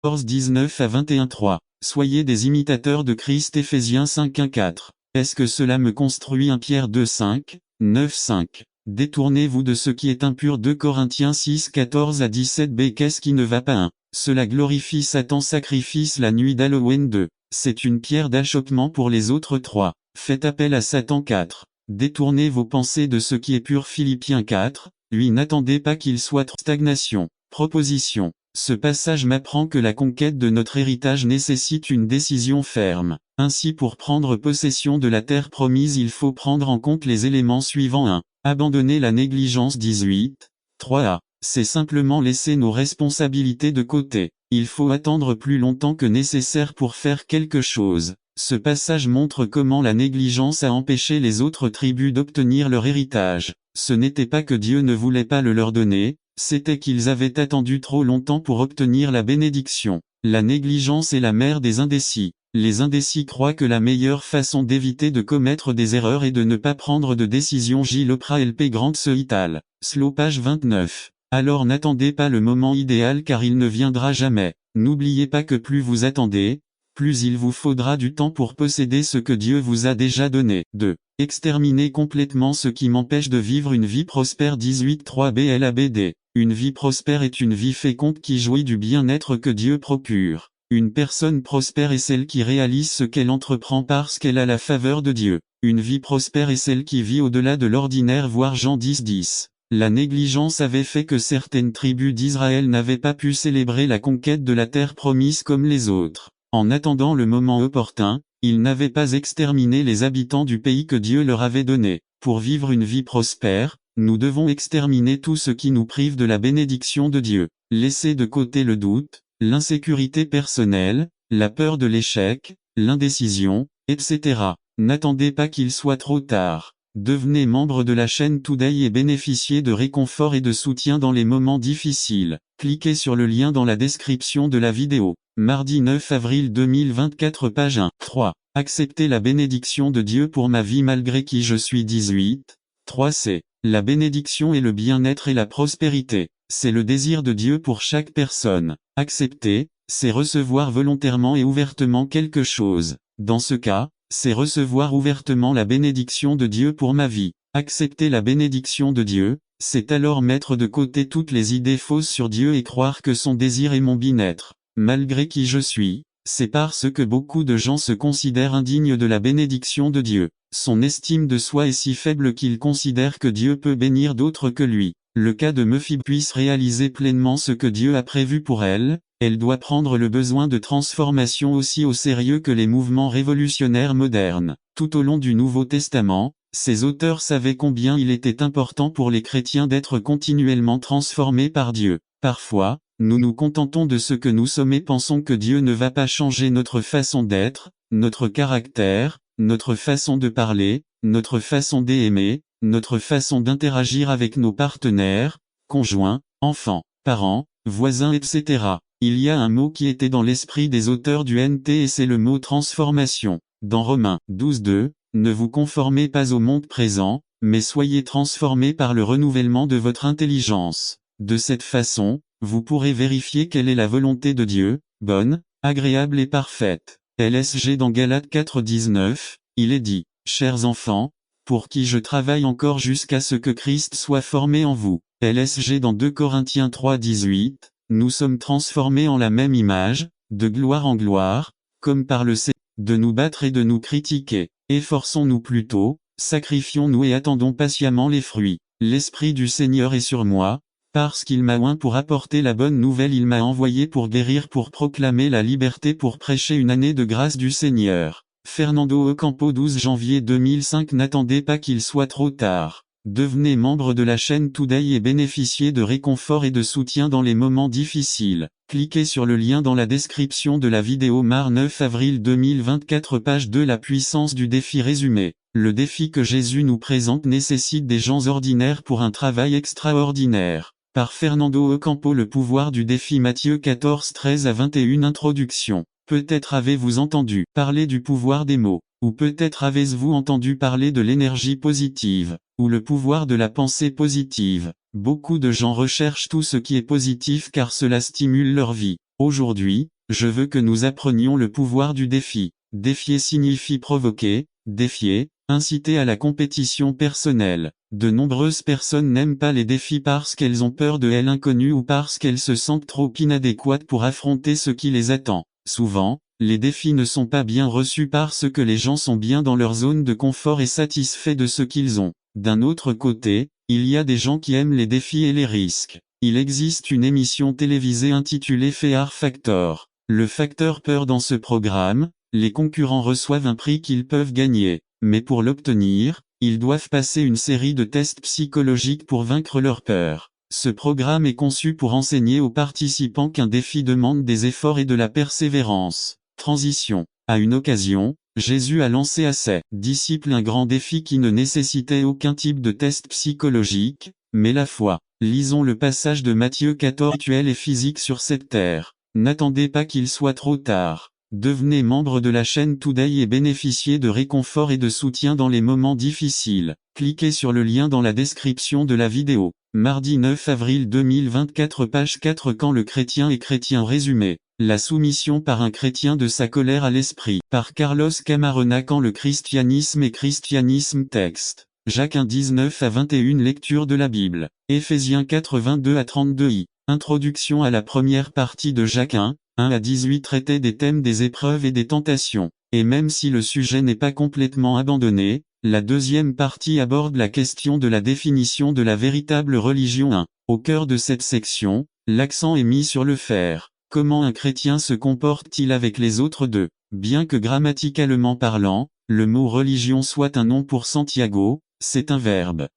14 19 à 21 3. Soyez des imitateurs de Christ. Éphésiens 5 1 4. Est-ce que cela me construit? 1 Pierre 2 5, 9 5. Détournez-vous de ce qui est impur. 2 Corinthiens 6 14 à 17 b. Qu'est-ce qui ne va pas? 1. Cela glorifie Satan. Sacrifice la nuit d'Halloween. 2. C'est une pierre d'achoppement pour les autres. 3. Faites appel à Satan. 4. Détournez vos pensées de ce qui est pur. Philippiens 4. Lui, n'attendez pas qu'il soit trop. Stagnation. Proposition. Ce passage m'apprend que la conquête de notre héritage nécessite une décision ferme. Ainsi, pour prendre possession de la terre promise, il faut prendre en compte les éléments suivants. 1. Abandonner la négligence. 18. 3a. C'est simplement laisser nos responsabilités de côté. Il faut attendre plus longtemps que nécessaire pour faire quelque chose. Ce passage montre comment la négligence a empêché les autres tribus d'obtenir leur héritage. Ce n'était pas que Dieu ne voulait pas le leur donner, c'était qu'ils avaient attendu trop longtemps pour obtenir la bénédiction. La négligence est la mère des indécis. Les indécis croient que la meilleure façon d'éviter de commettre des erreurs est de ne pas prendre de décision. J. Lopra LP Grande Seital. Slow page 29. Alors n'attendez pas le moment idéal car il ne viendra jamais. N'oubliez pas que plus vous attendez, plus il vous faudra du temps pour posséder ce que Dieu vous a déjà donné. 2. Exterminer complètement ce qui m'empêche de vivre une vie prospère. 18 3 BLABD. Une vie prospère est une vie féconde qui jouit du bien-être que Dieu procure. Une personne prospère est celle qui réalise ce qu'elle entreprend parce qu'elle a la faveur de Dieu. Une vie prospère est celle qui vit au-delà de l'ordinaire. Voir Jean 10 10. La négligence avait fait que certaines tribus d'Israël n'avaient pas pu célébrer la conquête de la terre promise comme les autres. En attendant le moment opportun, ils n'avaient pas exterminé les habitants du pays que Dieu leur avait donné. Pour vivre une vie prospère, nous devons exterminer tout ce qui nous prive de la bénédiction de Dieu. Laisser de côté le doute, l'insécurité personnelle, la peur de l'échec, l'indécision, etc. N'attendez pas qu'il soit trop tard. Devenez membre de la chaîne Today et bénéficiez de réconfort et de soutien dans les moments difficiles. Cliquez sur le lien dans la description de la vidéo. Mardi 9 avril 2024 page 1. 3. Accepter la bénédiction de Dieu pour ma vie malgré qui je suis. 18. 3c. La bénédiction et le bien-être et la prospérité. C'est le désir de Dieu pour chaque personne. Accepter, c'est recevoir volontairement et ouvertement quelque chose. Dans ce cas, c'est recevoir ouvertement la bénédiction de Dieu pour ma vie. Accepter la bénédiction de Dieu, c'est alors mettre de côté toutes les idées fausses sur Dieu et croire que son désir est mon bien-être. Malgré qui je suis, c'est parce que beaucoup de gens se considèrent indignes de la bénédiction de Dieu. Son estime de soi est si faible qu'il considère que Dieu peut bénir d'autres que lui. Le cas de Mephi puisse réaliser pleinement ce que Dieu a prévu pour elle, elle doit prendre le besoin de transformation aussi au sérieux que les mouvements révolutionnaires modernes. Tout au long du Nouveau Testament, ces auteurs savaient combien il était important pour les chrétiens d'être continuellement transformés par Dieu. Parfois, nous nous contentons de ce que nous sommes et pensons que Dieu ne va pas changer notre façon d'être, notre caractère, notre façon de parler, notre façon d'aimer, notre façon d'interagir avec nos partenaires, conjoints, enfants, parents, voisins, etc. Il y a un mot qui était dans l'esprit des auteurs du NT et c'est le mot transformation. Dans Romains 12:2, ne vous conformez pas au monde présent, mais soyez transformés par le renouvellement de votre intelligence. De cette façon, vous pourrez vérifier quelle est la volonté de Dieu, bonne, agréable et parfaite. LSG dans Galates 4:19, il est dit, chers enfants, pour qui je travaille encore jusqu'à ce que Christ soit formé en vous. LSG dans 2 Corinthiens 3:18, nous sommes transformés en la même image, de gloire en gloire, comme par le Seigneur, de nous battre et de nous critiquer. Efforçons-nous plutôt, sacrifions-nous et attendons patiemment les fruits. L'Esprit du Seigneur est sur moi, parce qu'il m'a oint pour apporter la bonne nouvelle, il m'a envoyé pour guérir, pour proclamer la liberté, pour prêcher une année de grâce du Seigneur. Fernando Ocampo 12 janvier 2005. N'attendez pas qu'il soit trop tard. Devenez membre de la chaîne Today et bénéficiez de réconfort et de soutien dans les moments difficiles. Cliquez sur le lien dans la description de la vidéo. Mar 9 avril 2024 page 2. La puissance du défi résumé. Le défi que Jésus nous présente nécessite des gens ordinaires pour un travail extraordinaire. Par Fernando Ocampo. Le pouvoir du défi. Matthieu 14 13 à 21. Introduction. Peut-être avez-vous entendu parler du pouvoir des mots, ou peut-être avez-vous entendu parler de l'énergie positive, ou le pouvoir de la pensée positive. Beaucoup de gens recherchent tout ce qui est positif car cela stimule leur vie. Aujourd'hui, je veux que nous apprenions le pouvoir du défi. Défier signifie provoquer, défier, inciter à la compétition personnelle. De nombreuses personnes n'aiment pas les défis parce qu'elles ont peur de l'inconnu ou parce qu'elles se sentent trop inadéquates pour affronter ce qui les attend. Souvent, les défis ne sont pas bien reçus parce que les gens sont bien dans leur zone de confort et satisfaits de ce qu'ils ont. D'un autre côté, il y a des gens qui aiment les défis et les risques. Il existe une émission télévisée intitulée Fear Factor. Le facteur peur dans ce programme, les concurrents reçoivent un prix qu'ils peuvent gagner. Mais pour l'obtenir, ils doivent passer une série de tests psychologiques pour vaincre leur peur. Ce programme est conçu pour enseigner aux participants qu'un défi demande des efforts et de la persévérance. Transition. À une occasion, Jésus a lancé à ses disciples un grand défi qui ne nécessitait aucun type de test psychologique, mais la foi. Lisons le passage de Matthieu 14. Actuel et physique sur cette terre. N'attendez pas qu'il soit trop tard. Devenez membre de la chaîne Today et bénéficiez de réconfort et de soutien dans les moments difficiles. Cliquez sur le lien dans la description de la vidéo. Mardi 9 avril 2024 page 4 Quand le chrétien est chrétien résumé. La soumission par un chrétien de sa colère à l'esprit. Par Carlos Camarena Quand le christianisme est christianisme texte. Jacques 1 19 à 21 Lecture de la Bible. Éphésiens 4 22 à 32 Introduction à la première partie de Jacques 1 à 18 traitait des thèmes des épreuves et des tentations. Et même si le sujet n'est pas complètement abandonné, la deuxième partie aborde la question de la définition de la véritable religion 1. Au cœur de cette section, l'accent est mis sur le faire. Comment un chrétien se comporte-t-il avec les autres deux? Bien que grammaticalement parlant, le mot religion soit un nom pour Santiago, c'est un verbe.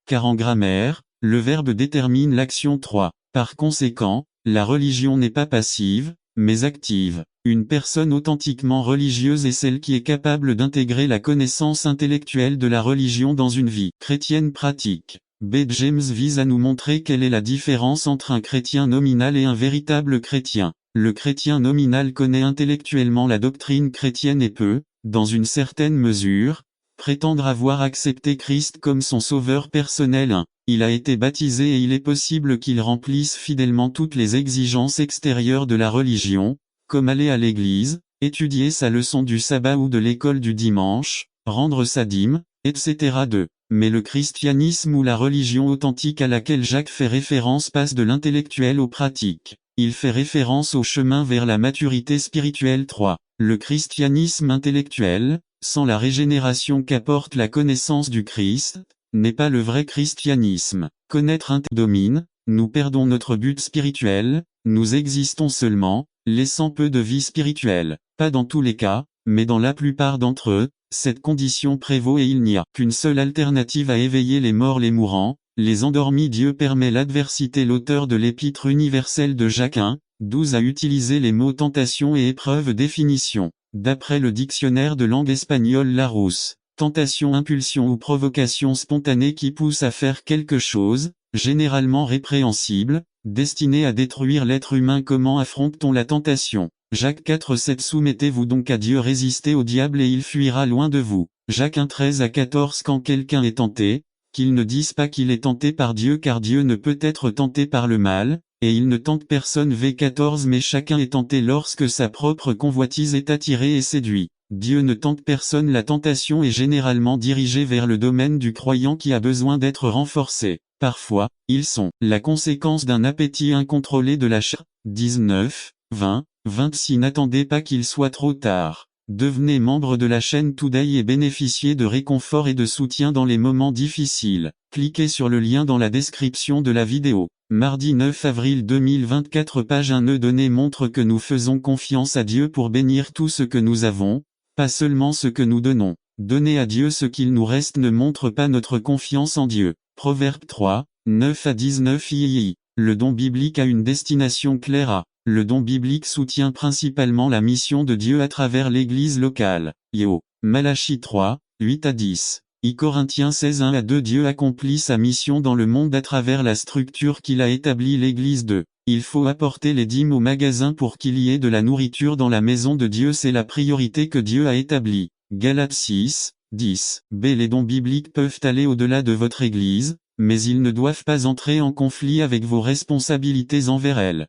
Car en grammaire, le verbe détermine l'action 3. Par conséquent, la religion n'est pas passive, mais active. Une personne authentiquement religieuse est celle qui est capable d'intégrer la connaissance intellectuelle de la religion dans une vie chrétienne pratique. B. James vise à nous montrer quelle est la différence entre un chrétien nominal et un véritable chrétien. Le chrétien nominal connaît intellectuellement la doctrine chrétienne et peut, dans une certaine mesure, prétendre avoir accepté Christ comme son sauveur personnel 1. Il a été baptisé et il est possible qu'il remplisse fidèlement toutes les exigences extérieures de la religion, comme aller à l'église, étudier sa leçon du sabbat ou de l'école du dimanche, rendre sa dîme, etc. 2. Mais le christianisme ou la religion authentique à laquelle Jacques fait référence passe de l'intellectuel aux pratiques. Il fait référence au chemin vers la maturité spirituelle 3. Le christianisme intellectuel, sans la régénération qu'apporte la connaissance du Christ, n'est pas le vrai christianisme. Connaître un domine, nous perdons notre but spirituel, nous existons seulement, laissant peu de vie spirituelle. Pas dans tous les cas, mais dans la plupart d'entre eux, cette condition prévaut et il n'y a qu'une seule alternative à éveiller les morts les mourants, les endormis. Dieu permet l'adversité. L'auteur de l'Épître universelle de Jacques 1, 12 a utilisé les mots tentation et épreuve définition. D'après le dictionnaire de langue espagnole Larousse, tentation, impulsion ou provocation spontanée qui pousse à faire quelque chose, généralement répréhensible, destinée à détruire l'être humain. Comment affronte-t-on la tentation? Jacques 4:7 Soumettez-vous donc à Dieu, résistez au diable et il fuira loin de vous. Jacques 1:13 à 14 Quand quelqu'un est tenté, qu'il ne dise pas qu'il est tenté par Dieu, car Dieu ne peut être tenté par le mal, et il ne tente personne. V14 Mais chacun est tenté lorsque sa propre convoitise est attirée et séduit. Dieu ne tente personne. La tentation est généralement dirigée vers le domaine du croyant qui a besoin d'être renforcé. Parfois, ils sont la conséquence d'un appétit incontrôlé de la chair. 19, 20, 26 N'attendez pas qu'il soit trop tard. Devenez membre de la chaîne Today et bénéficiez de réconfort et de soutien dans les moments difficiles. Cliquez sur le lien dans la description de la vidéo. Mardi 9 avril 2024 page 1 Nos données montrent que nous faisons confiance à Dieu pour bénir tout ce que nous avons, pas seulement ce que nous donnons. Donner à Dieu ce qu'il nous reste ne montre pas notre confiance en Dieu. Proverbe 3, 9 à 19 III. Le don biblique a une destination claire à. Le don biblique soutient principalement la mission de Dieu à travers l'église locale. Malachie 3, 8 à 10. Corinthiens 16 1 à 2 Dieu accomplit sa mission dans le monde à travers la structure qu'il a établie, l'église de. Il faut apporter les dîmes au magasin pour qu'il y ait de la nourriture dans la maison de Dieu, c'est la priorité que Dieu a établie. Galates 6, 10. Les dons bibliques peuvent aller au-delà de votre église, mais ils ne doivent pas entrer en conflit avec vos responsabilités envers elle.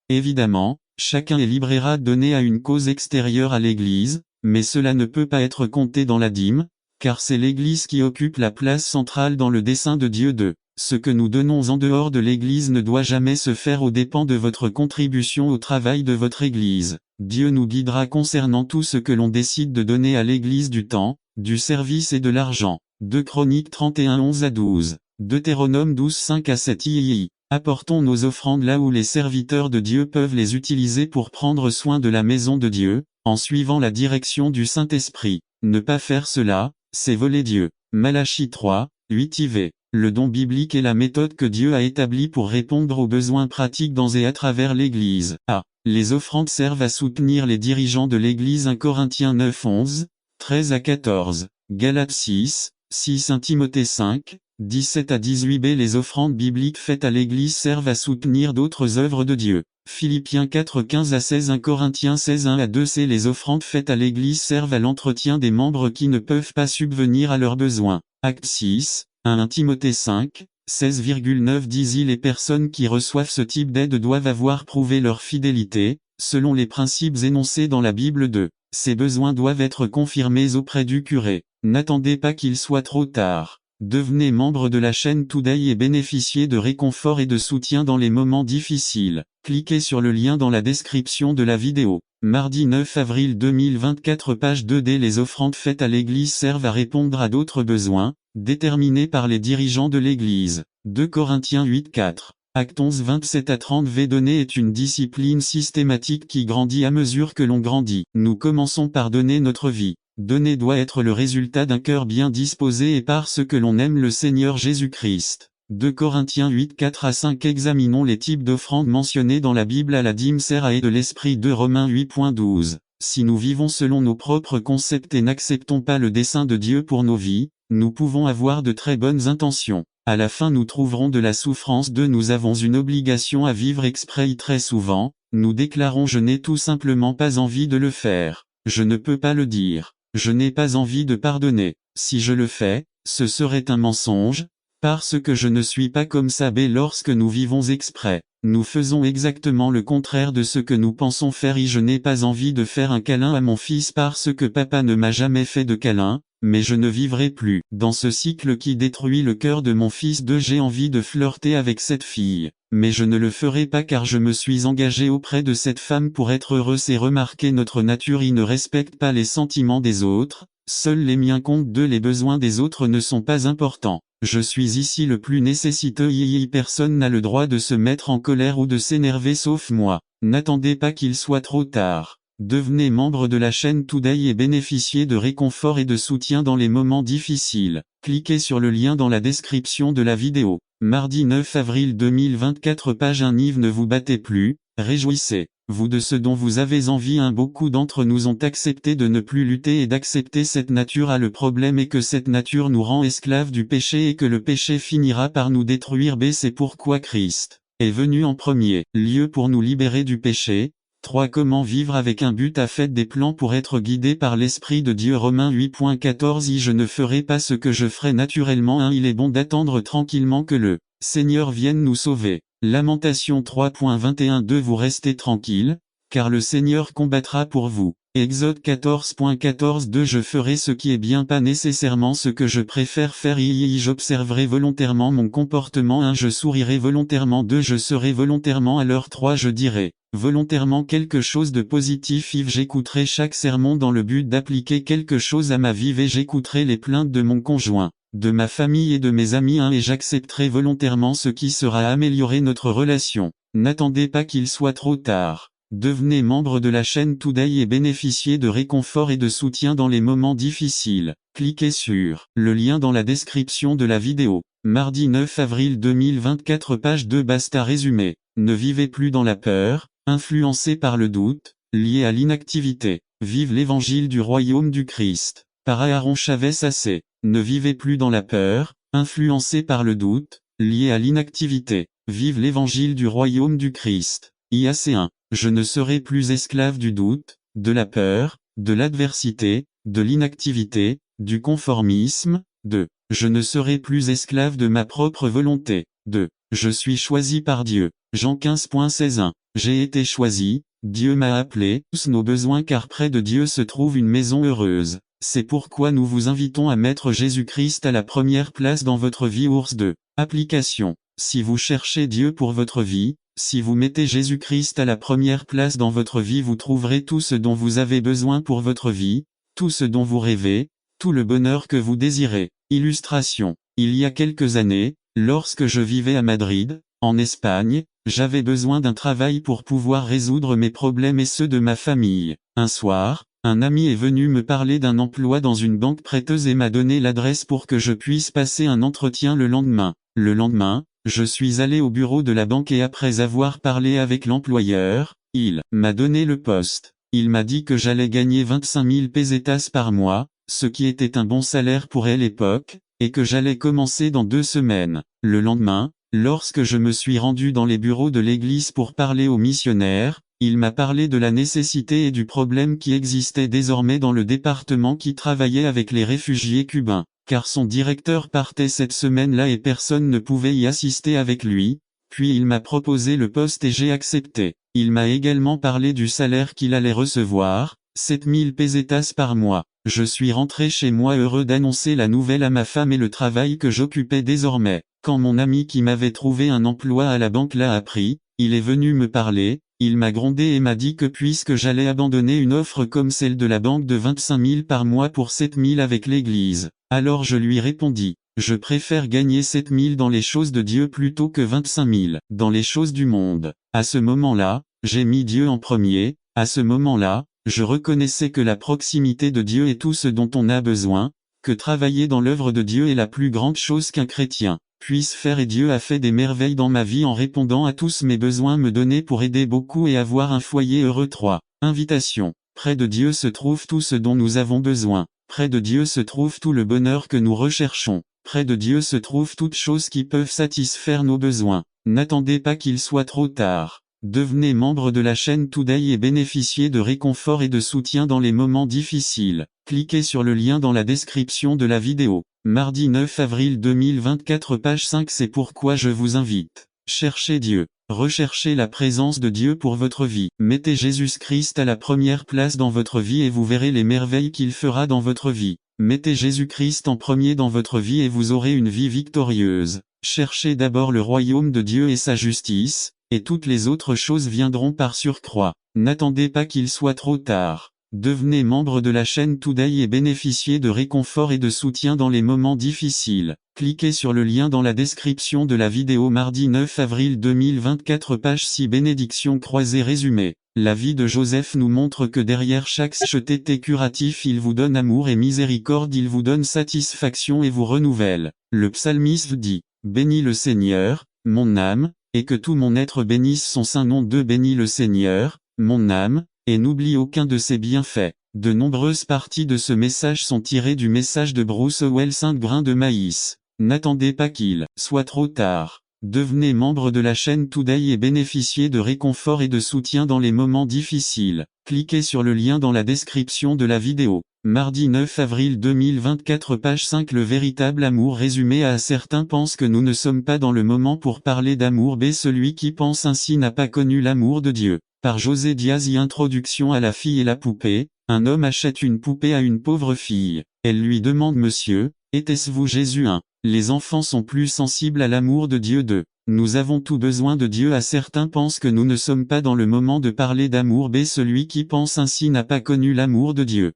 Évidemment, chacun est libre à donner à une cause extérieure à l'Église, mais cela ne peut pas être compté dans la dîme, car c'est l'Église qui occupe la place centrale dans le dessein de Dieu de ce que nous donnons en dehors de l'Église ne doit jamais se faire aux dépens de votre contribution au travail de votre Église. Dieu nous guidera concernant tout ce que l'on décide de donner à l'Église du temps, du service et de l'argent. 2 Chroniques 31 11 à 12. Deutéronome 12 5 à 7 III. Apportons nos offrandes là où les serviteurs de Dieu peuvent les utiliser pour prendre soin de la maison de Dieu, en suivant la direction du Saint-Esprit. Ne pas faire cela, c'est voler Dieu. Malachie 3, 8 IV. Le don biblique est la méthode que Dieu a établie pour répondre aux besoins pratiques dans et à travers l'Église. A. Les offrandes servent à soutenir les dirigeants de l'Église. 1 Corinthiens 9 11, 13 à 14. Galates 6, 6 1 Timothée 5, 17 à 18 B. Les offrandes bibliques faites à l'Église servent à soutenir d'autres œuvres de Dieu. Philippiens 4 15 à 16 1 Corinthiens 16 1 à 2 C. Les offrandes faites à l'Église servent à l'entretien des membres qui ne peuvent pas subvenir à leurs besoins. Acte 6, 1 Timothée 5, 16,9 10 Les personnes qui reçoivent ce type d'aide doivent avoir prouvé leur fidélité, selon les principes énoncés dans la Bible de ces besoins doivent être confirmés auprès du curé. N'attendez pas qu'il soit trop tard. Devenez membre de la chaîne Today et bénéficiez de réconfort et de soutien dans les moments difficiles. Cliquez sur le lien dans la description de la vidéo. Mardi 9 avril 2024 page 2D. Les offrandes faites à l'Église servent à répondre à d'autres besoins, déterminés par les dirigeants de l'Église. 2 Corinthiens 8 4. Acte 11 27 à 30 V. Donner est une discipline systématique qui grandit à mesure que l'on grandit. Nous commençons par donner notre vie. Donner doit être le résultat d'un cœur bien disposé et parce que l'on aime le Seigneur Jésus-Christ. 2 Corinthiens 8 4 à 5. Examinons les types d'offrandes mentionnés dans la Bible. À la dîme sert à aider l'esprit. 2 Romains 8.12. Si nous vivons selon nos propres concepts et n'acceptons pas le dessein de Dieu pour nos vies, nous pouvons avoir de très bonnes intentions. À la fin nous trouverons de la souffrance. 2 Nous avons une obligation à vivre exprès. Très souvent, nous déclarons je n'ai tout simplement pas envie de le faire. Je ne peux pas le dire. Je n'ai pas envie de pardonner. Si je le fais, ce serait un mensonge, parce que je ne suis pas comme ça. B. Lorsque nous vivons exprès, nous faisons exactement le contraire de ce que nous pensons faire. Je n'ai pas envie de faire un câlin à mon fils parce que papa ne m'a jamais fait de câlin, mais je ne vivrai plus dans ce cycle qui détruit le cœur de mon fils. 2 J'ai envie de flirter avec cette fille, mais je ne le ferai pas car je me suis engagé auprès de cette femme pour être heureux. C'est remarquer notre nature. Il ne respecte pas les sentiments des autres, seuls les miens comptent. 2 Les besoins des autres ne sont pas importants. Je suis ici le plus nécessiteux. Personne n'a le droit de se mettre en colère ou de s'énerver sauf moi. N'attendez pas qu'il soit trop tard. Devenez membre de la chaîne Today et bénéficiez de réconfort et de soutien dans les moments difficiles. Cliquez sur le lien dans la description de la vidéo. Mardi 9 avril 2024 page 1 Yves. Ne vous battez plus, réjouissez-vous de ce dont vous avez envie. Beaucoup d'entre nous ont accepté de ne plus lutter et d'accepter cette nature. Le problème est que cette nature nous rend esclaves du péché et que le péché finira par nous détruire. B. C'est pourquoi Christ est venu en premier lieu pour nous libérer du péché. 3 Comment vivre avec un but. Faites des plans pour être guidé par l'Esprit de Dieu. Romains 8.14 Je ne ferai pas ce que je ferai naturellement. Il est bon d'attendre tranquillement que le Seigneur vienne nous sauver. Lamentation 3.21 Vous restez tranquille, car le Seigneur combattra pour vous. Exode 14.14 Je ferai ce qui est bien, pas nécessairement ce que je préfère faire. J'observerai volontairement mon comportement. Je sourirai volontairement. Je serai volontairement à l'heure. 3 Je dirai volontairement quelque chose de positif. J'écouterai chaque sermon dans le but d'appliquer quelque chose à ma vie. J'écouterai les plaintes de mon conjoint, de ma famille et de mes amis. Et j'accepterai volontairement ce qui sera améliorer notre relation. N'attendez pas qu'il soit trop tard. Devenez membre de la chaîne Today et bénéficiez de réconfort et de soutien dans les moments difficiles. Cliquez sur le lien dans la description de la vidéo. Mardi 9 avril 2024 page 2 Basta résumé. Ne vivez plus dans la peur, influencé par le doute, lié à l'inactivité. Vive l'évangile du royaume du Christ. Par Aaron Chavez AC. Ne vivez plus dans la peur, influencé par le doute, lié à l'inactivité. Vive l'évangile du royaume du Christ. IAC1. Je ne serai plus esclave du doute, de la peur, de l'adversité, de l'inactivité, du conformisme. 2. Je ne serai plus esclave de ma propre volonté. 2. Je suis choisi par Dieu. Jean 15.16. J'ai été choisi, Dieu m'a appelé, tous nos besoins car près de Dieu se trouve une maison heureuse. C'est pourquoi nous vous invitons à mettre Jésus-Christ à la première place dans votre vie. Ours 2. Application. Si vous cherchez Dieu pour votre vie, si vous mettez Jésus-Christ à la première place dans votre vie, vous trouverez tout ce dont vous avez besoin pour votre vie, tout ce dont vous rêvez, tout le bonheur que vous désirez. Illustration. Il y a quelques années, lorsque je vivais à Madrid, en Espagne, j'avais besoin d'un travail pour pouvoir résoudre mes problèmes et ceux de ma famille. Un soir, un ami est venu me parler d'un emploi dans une banque prêteuse et m'a donné l'adresse pour que je puisse passer un entretien le lendemain. Le lendemain, je suis allé au bureau de la banque et après avoir parlé avec l'employeur, il m'a donné le poste. Il m'a dit que j'allais gagner 25 000 pesetas par mois, ce qui était un bon salaire pour l'époque, et que j'allais commencer dans 2 semaines. Le lendemain, lorsque je me suis rendu dans les bureaux de l'église pour parler aux missionnaires, il m'a parlé de la nécessité et du problème qui existait désormais dans le département qui travaillait avec les réfugiés cubains, car son directeur partait cette semaine-là et personne ne pouvait y assister avec lui, puis il m'a proposé le poste et j'ai accepté. Il m'a également parlé du salaire qu'il allait recevoir, 7000 pesetas par mois. Je suis rentré chez moi heureux d'annoncer la nouvelle à ma femme et le travail que j'occupais désormais. Quand mon ami qui m'avait trouvé un emploi à la banque l'a appris, il est venu me parler, il m'a grondé et m'a dit que puisque j'allais abandonner une offre comme celle de la banque de 25 000 par mois pour 7 000 avec l'église, alors je lui répondis, je préfère gagner 7 000 dans les choses de Dieu plutôt que 25 000 dans les choses du monde. À ce moment-là, j'ai mis Dieu en premier, à ce moment-là, je reconnaissais que la proximité de Dieu est tout ce dont on a besoin, que travailler dans l'œuvre de Dieu est la plus grande chose qu'un chrétien puisse faire et Dieu a fait des merveilles dans ma vie en répondant à tous mes besoins me donner pour aider beaucoup et avoir un foyer heureux. 3. Invitation. Près de Dieu se trouve tout ce dont nous avons besoin. Près de Dieu se trouve tout le bonheur que nous recherchons. Près de Dieu se trouvent toutes choses qui peuvent satisfaire nos besoins. N'attendez pas qu'il soit trop tard. Devenez membre de la chaîne Today et bénéficiez de réconfort et de soutien dans les moments difficiles. Cliquez sur le lien dans la description de la vidéo. Mardi 9 avril 2024 page 5. C'est pourquoi je vous invite. Cherchez Dieu. Recherchez la présence de Dieu pour votre vie. Mettez Jésus-Christ à la première place dans votre vie et vous verrez les merveilles qu'il fera dans votre vie. Mettez Jésus-Christ en premier dans votre vie et vous aurez une vie victorieuse. Cherchez d'abord le royaume de Dieu et sa justice, et toutes les autres choses viendront par surcroît. N'attendez pas qu'il soit trop tard. Devenez membre de la chaîne Today et bénéficiez de réconfort et de soutien dans les moments difficiles. Cliquez sur le lien dans la description de la vidéo. Mardi 9 avril 2024 page 6. Bénédiction croisée résumée. La vie de Joseph nous montre que derrière chaque tt curatif il vous donne amour et miséricorde, il vous donne satisfaction et vous renouvelle. Le psalmiste dit, bénis le Seigneur, mon âme, et que tout mon être bénisse son saint nom. 2. Bénis le Seigneur, mon âme, et n'oublie aucun de ses bienfaits. De nombreuses parties de ce message sont tirées du message de Bruce Howell. 5 grains de maïs. N'attendez pas qu'il soit trop tard. Devenez membre de la chaîne Today et bénéficiez de réconfort et de soutien dans les moments difficiles. Cliquez sur le lien dans la description de la vidéo. Mardi 9 avril 2024 page 5. Le véritable amour résumé. À certains pensent que nous ne sommes pas dans le moment pour parler d'amour. Celui qui pense ainsi n'a pas connu l'amour de Dieu. Par José Diaz. Introduction à La fille et la poupée. Un homme achète une poupée à une pauvre fille. Elle lui demande, monsieur, était-ce vous Jésus 1. Les enfants sont plus sensibles à l'amour de Dieu. 2. Nous avons tout besoin de Dieu. À certains pensent que nous ne sommes pas dans le moment de parler d'amour. Celui qui pense ainsi n'a pas connu l'amour de Dieu.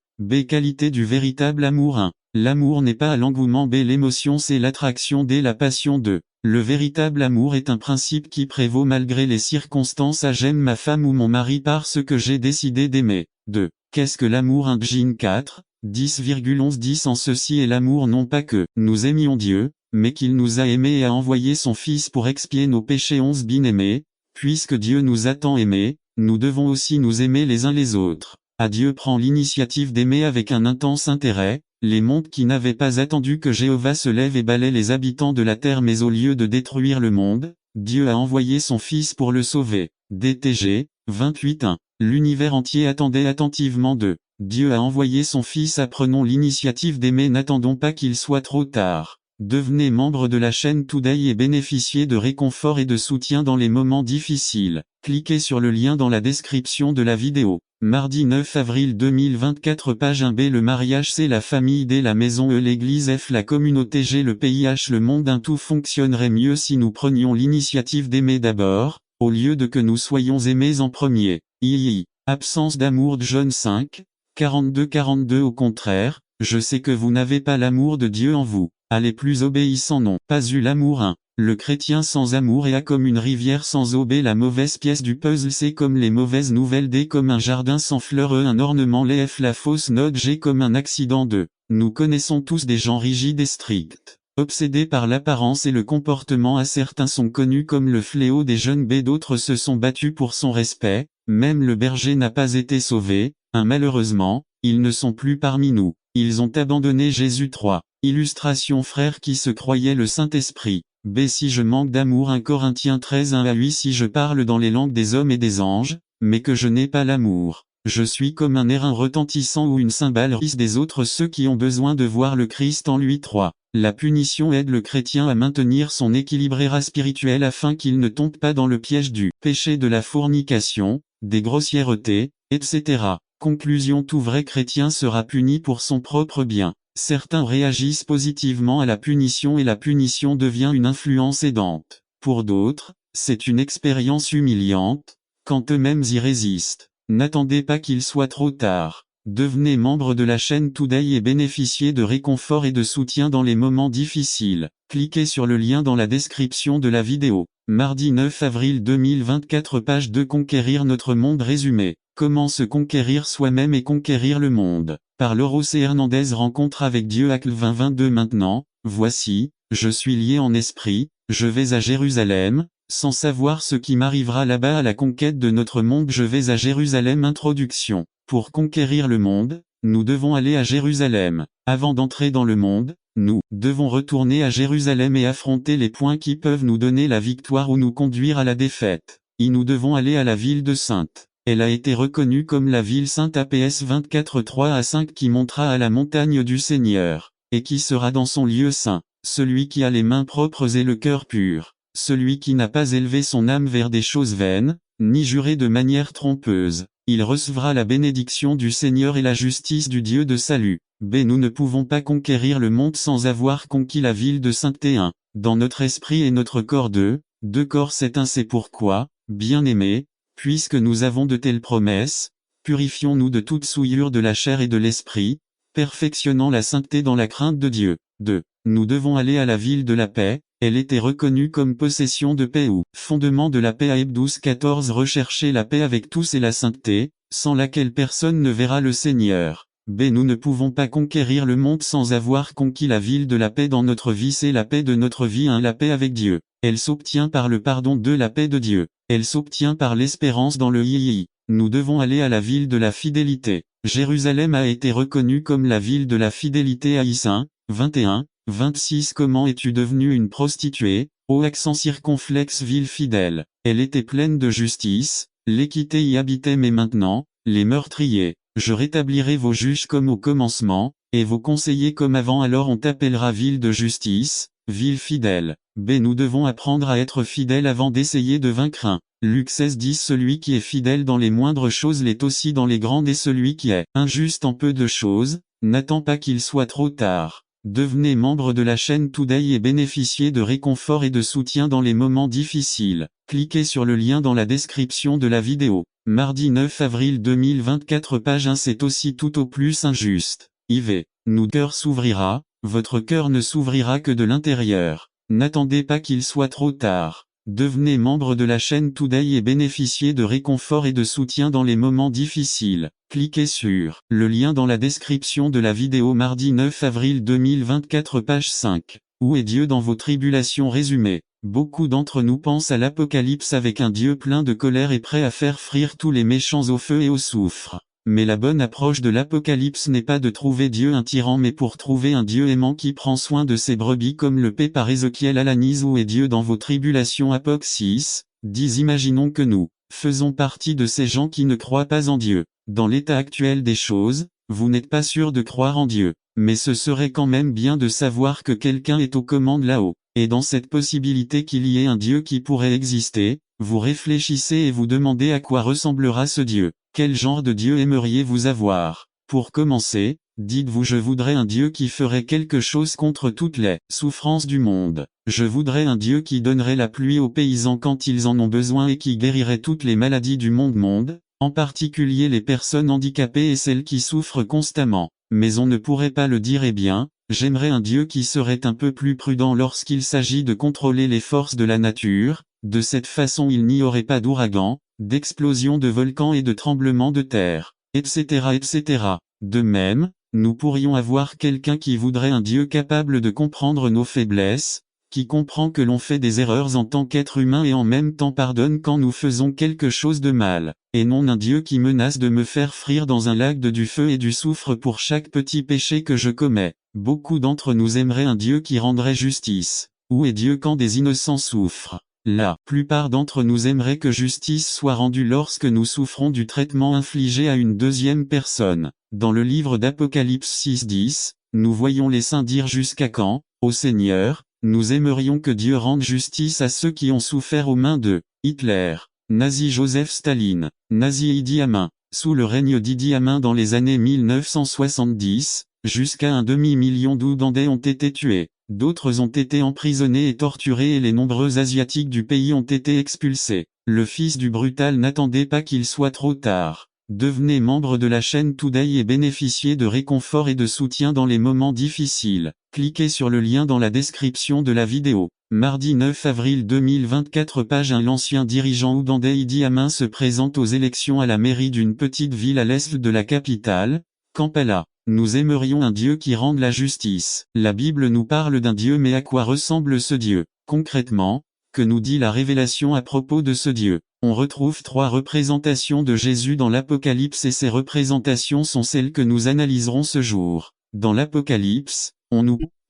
Qualité du véritable amour. 1. L'amour n'est pas l'engouement. L'émotion c'est l'attraction. La passion. 2. Le véritable amour est un principe qui prévaut malgré les circonstances. J'aime ma femme ou mon mari parce que j'ai décidé d'aimer. 2. Qu'est-ce que l'amour? 1 Jean 4, 10,11 En ceci est l'amour, non pas que nous aimions Dieu, mais qu'il nous a aimés et a envoyé son Fils pour expier nos péchés. 11 Bien-aimés, puisque Dieu nous a tant aimés, nous devons aussi nous aimer les uns les autres. Dieu prend l'initiative d'aimer avec un intense intérêt, les mondes qui n'avaient pas attendu que Jéhovah se lève et balaie les habitants de la terre, mais au lieu de détruire le monde, Dieu a envoyé son Fils pour le sauver. DTG, 28.1. L'univers entier attendait attentivement de Dieu a envoyé son Fils. Prenons l'initiative d'aimer, n'attendons pas qu'il soit trop tard. Devenez membre de la chaîne Today et bénéficiez de réconfort et de soutien dans les moments difficiles. Cliquez sur le lien dans la description de la vidéo. Mardi 9 avril 2024 Page 1b Le mariage C La famille D La maison E L'église F La communauté G Le pays H Le monde 1 Tout fonctionnerait mieux si nous prenions l'initiative d'aimer d'abord, au lieu de que nous soyons aimés en premier. II. Absence d'amour de John 5, 42-42 Au contraire, je sais que vous n'avez pas l'amour de Dieu en vous. Allez plus obéissant n'ont pas eu l'amour 1. Le chrétien sans amour est A comme une rivière sans eau B. La mauvaise pièce du puzzle C comme les mauvaises nouvelles D comme un jardin sans fleurs E. Un ornement les F. La fausse note G comme un accident 2. Nous connaissons tous des gens rigides et stricts, obsédés par l'apparence et le comportement A. Certains sont connus comme le fléau des jeunes B. D'autres se sont battus pour son respect, même le berger n'a pas été sauvé. Malheureusement, ils ne sont plus parmi nous. Ils ont abandonné Jésus 3. Illustration frère qui se croyait le Saint-Esprit. B. Si je manque d'amour 1 Corinthiens 13 1 à 8 Si je parle dans les langues des hommes et des anges, mais que je n'ai pas l'amour, je suis comme un airain retentissant ou une cymbale risse des autres ceux qui ont besoin de voir le Christ en lui 3. La punition aide le chrétien à maintenir son équilibre spirituel afin qu'il ne tombe pas dans le piège du péché de la fornication, des grossièretés, etc. Conclusion Tout vrai chrétien sera puni pour son propre bien. Certains réagissent positivement à la punition et la punition devient une influence aidante. Pour d'autres, c'est une expérience humiliante, quand eux-mêmes y résistent. N'attendez pas qu'il soit trop tard. Devenez membre de la chaîne Today et bénéficiez de réconfort et de soutien dans les moments difficiles. Cliquez sur le lien dans la description de la vidéo. Mardi 9 avril 2024 Page 2 Conquérir notre monde résumé. Comment se conquérir soi-même et conquérir le monde. Par Lauro C. Hernandez Rencontre avec Dieu Acte 20-22 Maintenant, voici, je suis lié en esprit, je vais à Jérusalem, sans savoir ce qui m'arrivera là-bas à la conquête de notre monde je vais à Jérusalem Introduction. Pour conquérir le monde, nous devons aller à Jérusalem. Avant d'entrer dans le monde, nous devons retourner à Jérusalem et affronter les points qui peuvent nous donner la victoire ou nous conduire à la défaite. Et nous devons aller à la ville de Sainte. Elle a été reconnue comme la ville sainte APS 24 à 5 qui montera à la montagne du Seigneur, et qui sera dans son lieu saint, celui qui a les mains propres et le cœur pur, celui qui n'a pas élevé son âme vers des choses vaines, ni juré de manière trompeuse, il recevra la bénédiction du Seigneur et la justice du Dieu de salut. B. Nous ne pouvons pas conquérir le monde sans avoir conquis la ville de sainteté 1. Dans notre esprit et notre corps 2 corps c'est un c'est pourquoi, bien-aimés, puisque nous avons de telles promesses, purifions-nous de toute souillure de la chair et de l'esprit, perfectionnant la sainteté dans la crainte de Dieu. 2. Nous devons aller à la ville de la paix, elle était reconnue comme possession de paix ou fondement de la paix à Heb 12-14 Rechercher la paix avec tous et la sainteté, sans laquelle personne ne verra le Seigneur. B. Nous ne pouvons pas conquérir le monde sans avoir conquis la ville de la paix dans notre vie c'est la paix de notre vie 1 La paix avec Dieu. Elle s'obtient par le pardon de la paix de Dieu. Elle s'obtient par l'espérance dans le II. Nous devons aller à la ville de la fidélité. Jérusalem a été reconnue comme la ville de la fidélité à Issain, 21-26 Comment es-tu devenue une prostituée, ô accent circonflexe ville fidèle. Elle était pleine de justice, l'équité y habitait mais maintenant, les meurtriers. Je rétablirai vos juges comme au commencement, et vos conseillers comme avant alors on t'appellera ville de justice, ville fidèle. B. Nous devons apprendre à être fidèles avant d'essayer de vaincre 1. Luc 16-10 Celui qui est fidèle dans les moindres choses l'est aussi dans les grandes et celui qui est injuste en peu de choses, n'attend pas qu'il soit trop tard. Devenez membre de la chaîne Today et bénéficiez de réconfort et de soutien dans les moments difficiles. Cliquez sur le lien dans la description de la vidéo. Mardi 9 avril 2024 Page 1 C'est aussi tout au plus injuste. IV. Nous cœur s'ouvrira, votre cœur ne s'ouvrira que de l'intérieur. N'attendez pas qu'il soit trop tard. Devenez membre de la chaîne Today et bénéficiez de réconfort et de soutien dans les moments difficiles. Cliquez sur le lien dans la description de la vidéo Mardi 9 avril 2024 Page 5. Où est Dieu dans vos tribulations résumé. Beaucoup d'entre nous pensent à l'Apocalypse avec un Dieu plein de colère et prêt à faire frire tous les méchants au feu et au soufre. Mais la bonne approche de l'Apocalypse n'est pas de trouver Dieu un tyran mais pour trouver un Dieu aimant qui prend soin de ses brebis comme le paie par Ézéchiel Alanis. Où est Dieu dans vos tribulations Apoc 6, 10 Imaginons que nous faisons partie de ces gens qui ne croient pas en Dieu. Dans l'état actuel des choses, vous n'êtes pas sûr de croire en Dieu. mais ce serait quand même bien de savoir que quelqu'un est aux commandes là-haut. Et dans cette possibilité qu'il y ait un Dieu qui pourrait exister, vous réfléchissez et vous demandez à quoi ressemblera ce Dieu. Quel genre de Dieu aimeriez-vous avoir? Pour commencer, dites-vous je voudrais un Dieu qui ferait quelque chose contre toutes les souffrances du monde. Je voudrais un Dieu qui donnerait la pluie aux paysans quand ils en ont besoin et qui guérirait toutes les maladies du monde, en particulier les personnes handicapées et celles qui souffrent constamment. Mais on ne pourrait pas le dire. Eh bien, j'aimerais un Dieu qui serait un peu plus prudent lorsqu'il s'agit de contrôler les forces de la nature. De cette façon il n'y aurait pas d'ouragans, d'explosions de volcans et de tremblements de terre, etc. etc. De même, nous pourrions avoir quelqu'un qui voudrait un Dieu capable de comprendre nos faiblesses, qui comprend que l'on fait des erreurs en tant qu'être humain et en même temps pardonne quand nous faisons quelque chose de mal, et non un Dieu qui menace de me faire frire dans un lac de du feu et du soufre pour chaque petit péché que je commets. Beaucoup d'entre nous aimeraient un Dieu qui rendrait justice. Où est Dieu quand des innocents souffrent? La plupart d'entre nous aimeraient que justice soit rendue lorsque nous souffrons du traitement infligé à une deuxième personne. Dans le livre d'Apocalypse 6:10, nous voyons les saints dire jusqu'à quand, ô Seigneur, nous aimerions que Dieu rende justice à ceux qui ont souffert aux mains de Hitler, Nazi Joseph Staline, Nazi Idi Amin, sous le règne d'Idi Amin dans les années 1970, jusqu'à un demi-million d'Ougandais ont été tués. D'autres ont été emprisonnés et torturés et les nombreux Asiatiques du pays ont été expulsés. Le fils du brutal n'attendait pas qu'il soit trop tard. Devenez membre de la chaîne Today et bénéficiez de réconfort et de soutien dans les moments difficiles. Cliquez sur le lien dans la description de la vidéo. Mardi 9 avril 2024 page 1 L'ancien dirigeant ougandais Idi Amin se présente aux élections à la mairie d'une petite ville à l'est de la capitale, Kampala. Nous aimerions un Dieu qui rende la justice. La Bible nous parle d'un Dieu, mais à quoi ressemble ce Dieu? Concrètement, que nous dit la révélation à propos de ce Dieu? On retrouve 3 représentations de Jésus dans l'Apocalypse et ces représentations sont celles que nous analyserons ce jour. Dans l'Apocalypse,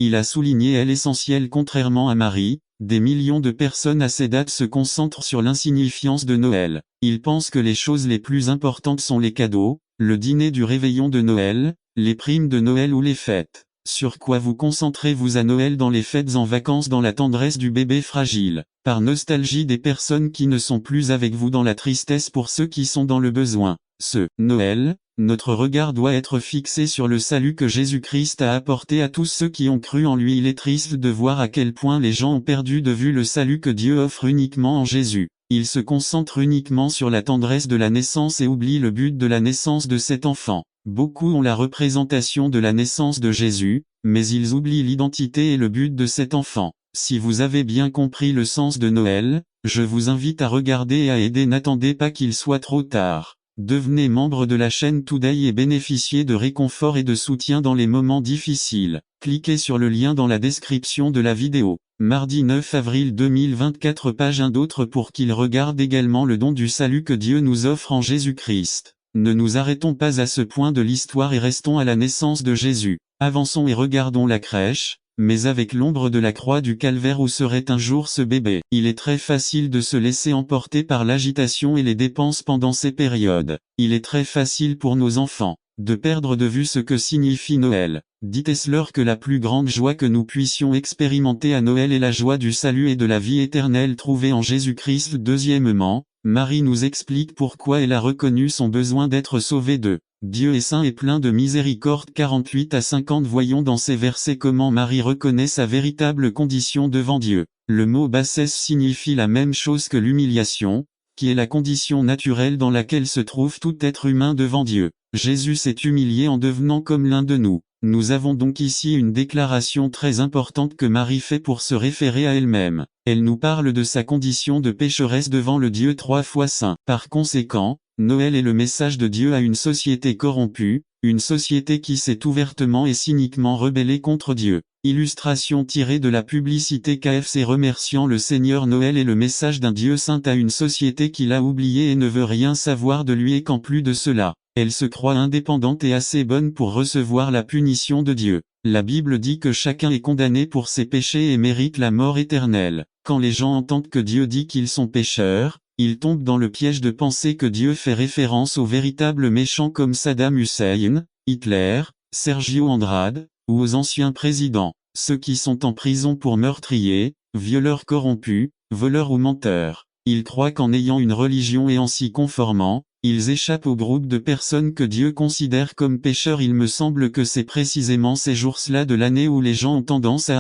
il a souligné est l'essentiel contrairement à Marie. Des millions de personnes à ces dates se concentrent sur l'insignifiance de Noël. Ils pensent que les choses les plus importantes sont les cadeaux, le dîner du réveillon de Noël, les primes de Noël ou les fêtes. Sur quoi vous concentrez-vous à Noël? Dans les fêtes, en vacances, dans la tendresse du bébé fragile, par nostalgie des personnes qui ne sont plus avec vous, dans la tristesse pour ceux qui sont dans le besoin. Ce Noël, notre regard doit être fixé sur le salut que Jésus-Christ a apporté à tous ceux qui ont cru en lui. Il est triste de voir à quel point les gens ont perdu de vue le salut que Dieu offre uniquement en Jésus. Ils se concentrent uniquement sur la tendresse de la naissance et oublient le but de la naissance de cet enfant. Beaucoup ont la représentation de la naissance de Jésus, mais ils oublient l'identité et le but de cet enfant. Si vous avez bien compris le sens de Noël, je vous invite à regarder et à aider. N'attendez pas qu'il soit trop tard. Devenez membre de la chaîne Today et bénéficiez de réconfort et de soutien dans les moments difficiles. Cliquez sur le lien dans la description de la vidéo. Mardi 9 avril 2024 page 1 d'autres pour qu'ils regardent également le don du salut que Dieu nous offre en Jésus-Christ. Ne nous arrêtons pas à ce point de l'histoire et restons à la naissance de Jésus. Avançons et regardons la crèche, mais avec l'ombre de la croix du calvaire où serait un jour ce bébé. Il est très facile de se laisser emporter par l'agitation et les dépenses pendant ces périodes. Il est très facile pour nos enfants de perdre de vue ce que signifie Noël. Dites-leur que la plus grande joie que nous puissions expérimenter à Noël est la joie du salut et de la vie éternelle trouvée en Jésus-Christ. Deuxièmement, Marie nous explique pourquoi elle a reconnu son besoin d'être sauvée de Dieu est saint et plein de miséricorde. 48 à 50 Voyons dans ces versets comment Marie reconnaît sa véritable condition devant Dieu. Le mot bassesse signifie la même chose que l'humiliation, qui est la condition naturelle dans laquelle se trouve tout être humain devant Dieu. Jésus s'est humilié en devenant comme l'un de nous. Nous avons donc ici une déclaration très importante que Marie fait pour se référer à elle-même. Elle nous parle de sa condition de pécheresse devant le Dieu 3 fois saint. Par conséquent, Noël est le message de Dieu à une société corrompue, une société qui s'est ouvertement et cyniquement rebellée contre Dieu. Illustration tirée de la publicité KFC remerciant le Seigneur. Noël est le message d'un Dieu saint à une société qui l'a oublié et ne veut rien savoir de lui, et qu'en plus de cela, elle se croit indépendante et assez bonne pour recevoir la punition de Dieu. La Bible dit que chacun est condamné pour ses péchés et mérite la mort éternelle. Quand les gens entendent que Dieu dit qu'ils sont pécheurs, ils tombent dans le piège de penser que Dieu fait référence aux véritables méchants comme Saddam Hussein, Hitler, Sergio Andrade, ou aux anciens présidents, ceux qui sont en prison pour meurtriers, violeurs corrompus, voleurs ou menteurs. Ils croient qu'en ayant une religion et en s'y conformant, ils échappent au groupe de personnes que Dieu considère comme pécheurs. Il me semble que c'est précisément ces jours-là de l'année où les gens ont tendance à